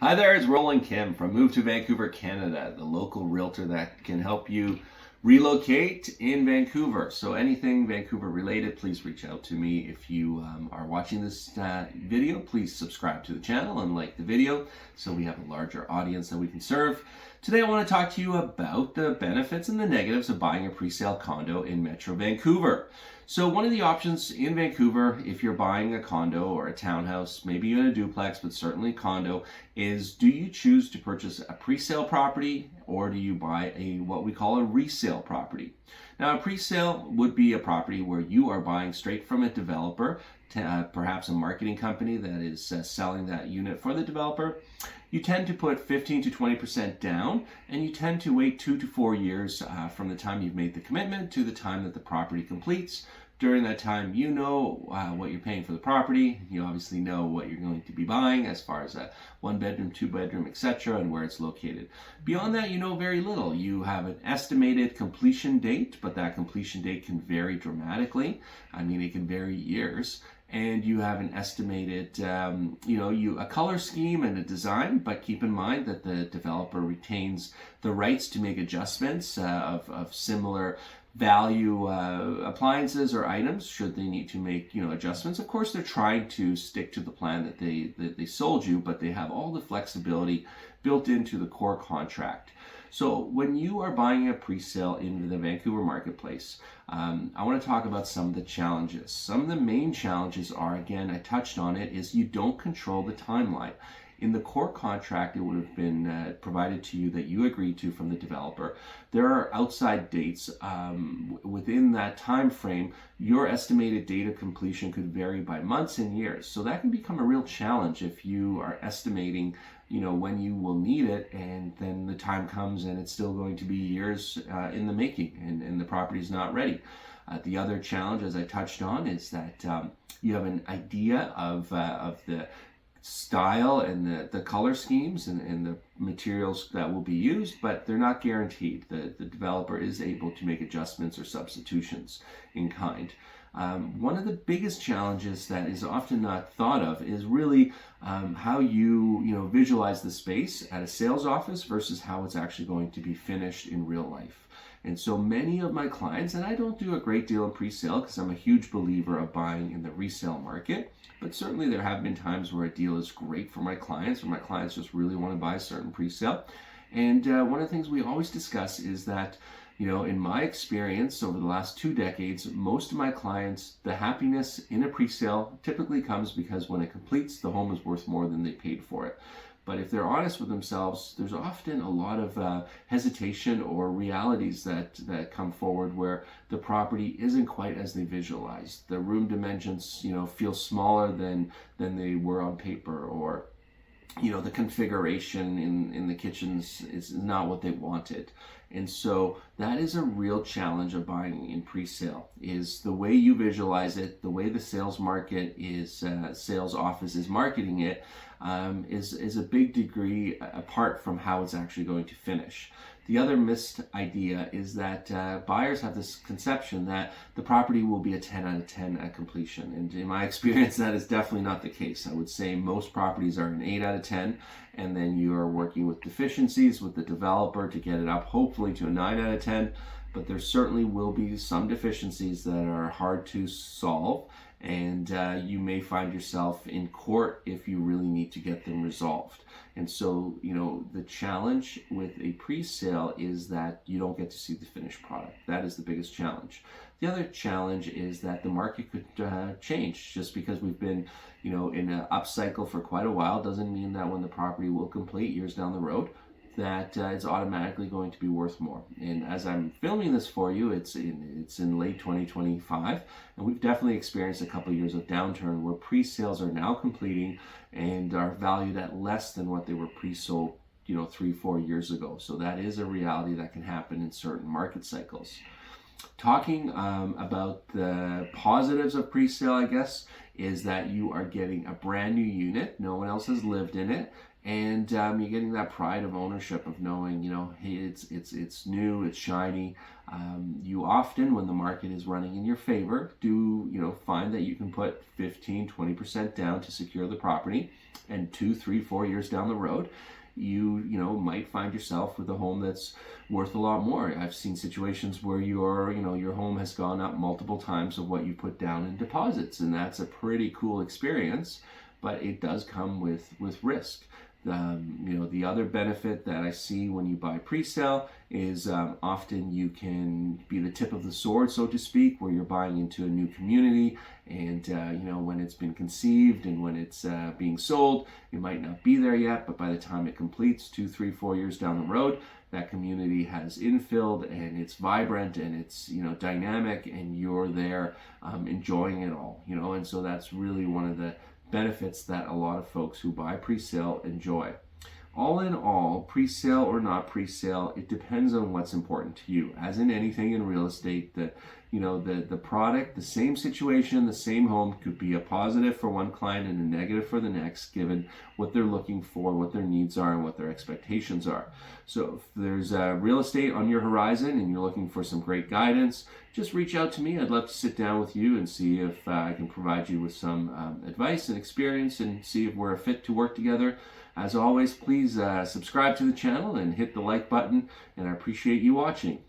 Hi there, it's Roland Kym from Move to Vancouver, Canada, the local realtor that can help you relocate in Vancouver. So anything Vancouver related, please reach out to me. If you are watching this video, please subscribe to the channel and like the video so we have a larger audience that we can serve. Today I want to talk to you about the benefits and the negatives of buying a pre-sale condo in Metro Vancouver. So one of the options in Vancouver, if you're buying a condo or a townhouse, maybe in a duplex, but certainly condo, is do you choose to purchase a pre-sale property or do you buy what we call a resale property? Now, a pre-sale would be a property where you are buying straight from a developer, perhaps a marketing company that is selling that unit for the developer. You tend to put 15 to 20% down, and you tend to wait 2 to 4 years from the time you've made the commitment to the time that the property completes. During that time, you know what you're paying for the property. You obviously know what you're going to be buying as far as a 1-bedroom, 2-bedroom, etc., and where it's located. Beyond that, you know very little. You have an estimated completion date, but that completion date can vary dramatically. I mean, it can vary years. And you have an estimated, a color scheme and a design, but keep in mind that the developer retains the rights to make adjustments of similar value appliances or items should they need to make adjustments. Of course, they're trying to stick to the plan that they sold you, but they have all the flexibility built into the core contract. So when you are buying a pre-sale in the Vancouver marketplace, I want to talk about some of the challenges. Some of the main challenges are, again, I touched on it, is you don't control the timeline. In the core contract, it would have been provided to you that you agreed to from the developer. There are outside dates. Within that time frame, your estimated date of completion could vary by months and years. So that can become a real challenge if you are estimating when you will need it, and then the time comes and it's still going to be years in the making, and the property is not ready. The other challenge, as I touched on, is that you have an idea of the style and the color schemes and the materials that will be used, but they're not guaranteed. The developer is able to make adjustments or substitutions in kind. One of the biggest challenges that is often not thought of is really how you visualize the space at a sales office versus how it's actually going to be finished in real life. And so many of my clients, and I don't do a great deal in pre-sale because I'm a huge believer of buying in the resale market, but certainly there have been times where a deal is great for my clients, where my clients just really want to buy a certain pre-sale. And one of the things we always discuss is that in my experience over the last 2 decades, most of my clients, the happiness in a pre-sale typically comes because when it completes, the home is worth more than they paid for it. But if they're honest with themselves, there's often a lot of hesitation or realities that come forward where the property isn't quite as they visualized. The room dimensions, feel smaller than they were on paper, or the configuration in the kitchens is not what they wanted. And so that is a real challenge of buying in pre-sale, is the way you visualize it, the way the sales market is, sales office is marketing it, is a big degree apart from how it's actually going to finish. The other missed idea is that buyers have this conception that the property will be a 10 out of 10 at completion. And in my experience, that is definitely not the case. I would say most properties are an 8 out of 10, and then you are working with deficiencies with the developer to get it up, hopefully to a 9 out of 10. But there certainly will be some deficiencies that are hard to solve, and you may find yourself in court if you really need to get them resolved. And so, the challenge with a pre-sale is that you don't get to see the finished product. That is the biggest challenge. The other challenge is that the market could change. Just because we've been, in an upcycle for quite a while doesn't mean that when the property will complete years down the road, that it's automatically going to be worth more. And as I'm filming this for you, it's in late 2025, and we've definitely experienced a couple of years of downturn where pre-sales are now completing and are valued at less than what they were pre-sold 3-4 years ago. So that is a reality that can happen in certain market cycles. Talking about the positives of pre-sale, I guess, is that you are getting a brand new unit. No one else has lived in it. and you're getting that pride of ownership of knowing, hey, it's new, it's shiny. You often, when the market is running in your favor, do find that you can put 15-20% down to secure the property, and 2, 3, 4 years down the road, you might find yourself with a home that's worth a lot more. I've seen situations where your home has gone up multiple times of what you put down in deposits, and that's a pretty cool experience, but it does come with risk. The other benefit that I see when you buy pre-sale is often you can be the tip of the sword, so to speak, where you're buying into a new community, and when it's been conceived and when it's being sold, it might not be there yet, but by the time it completes 2, 3, 4 years down the road, that community has infilled and it's vibrant and it's dynamic, and you're there enjoying it all, and so that's really one of the benefits that a lot of folks who buy pre-sale enjoy. All in all, pre-sale or not pre-sale, it depends on what's important to you. As in anything in real estate, the product, the same situation, the same home could be a positive for one client and a negative for the next, given what they're looking for, what their needs are, and what their expectations are. So if there's real estate on your horizon and you're looking for some great guidance, just reach out to me. I'd love to sit down with you and see if I can provide you with some advice and experience, and see if we're a fit to work together. As always, please subscribe to the channel and hit the like button, and I appreciate you watching.